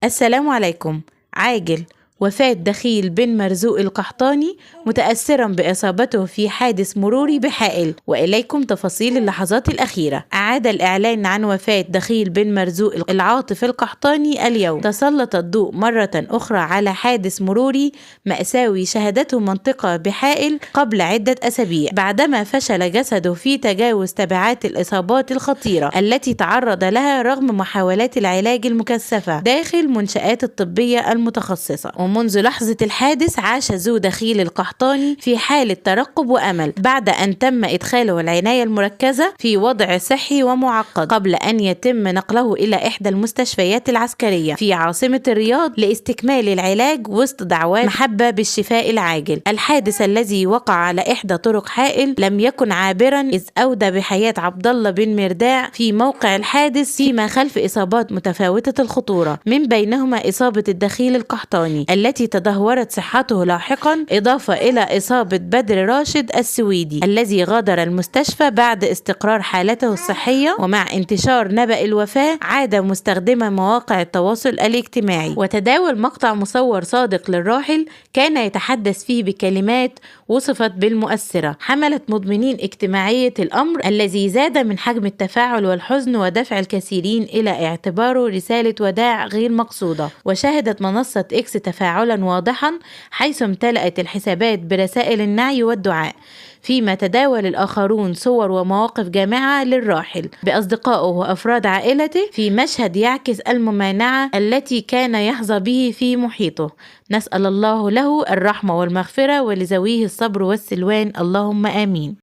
السلام عليكم. عاجل وفاة دخيل بن مرزوق القحطاني متأثرا بإصابته في حادث مروري بحائل، وإليكم تفاصيل اللحظات الأخيرة. أعاد الإعلان عن وفاة دخيل بن مرزوق العاطف القحطاني اليوم. تسلط الضوء مرة أخرى على حادث مروري مأساوي شهدته منطقة بحائل قبل عدة أسابيع، بعدما فشل جسده في تجاوز تبعات الإصابات الخطيرة التي تعرض لها رغم محاولات العلاج المكثفة داخل منشآت الطبية المتخصصة. ومنذ لحظة الحادث عاش ذو دخيل القحطاني في حالة ترقب وأمل بعد أن تم إدخاله العناية المركزة في وضع صحي ومعقد قبل أن يتم نقله إلى إحدى المستشفيات العسكرية في عاصمة الرياض لاستكمال العلاج وسط دعوات محبة بالشفاء العاجل. الحادث الذي وقع على إحدى طرق حائل لم يكن عابرا، إذ أودى بحياة عبد الله بن مرداع في موقع الحادث فيما خلف إصابات متفاوتة الخطورة، من بينهما إصابة الدخيل القحطاني التي تدهورت صحته لاحقا، إضافة إلى إصابة بدر راشد السويدي الذي غادر المستشفى بعد استقرار حالته الصحية. ومع انتشار نبأ الوفاة عاد مستخدما مواقع التواصل الاجتماعي وتداول مقطع مصور صادق للراحل كان يتحدث فيه بكلمات وصفت بالمؤثرة، حملت مضمنين اجتماعية الأمر الذي زاد من حجم التفاعل والحزن ودفع الكثيرين إلى اعتباره رسالة وداع غير مقصودة. وشهدت منصة إكس تفاعلا واضحا حيث امتلأت الحسابات برسائل النعي والدعاء، فيما تداول الآخرون صور ومواقف جامعة للراحل بأصدقائه وأفراد عائلته في مشهد يعكس الممانعة التي كان يحظى به في محيطه. نسأل الله له الرحمة والمغفرة ولذويه الصبر والسلوان، اللهم آمين.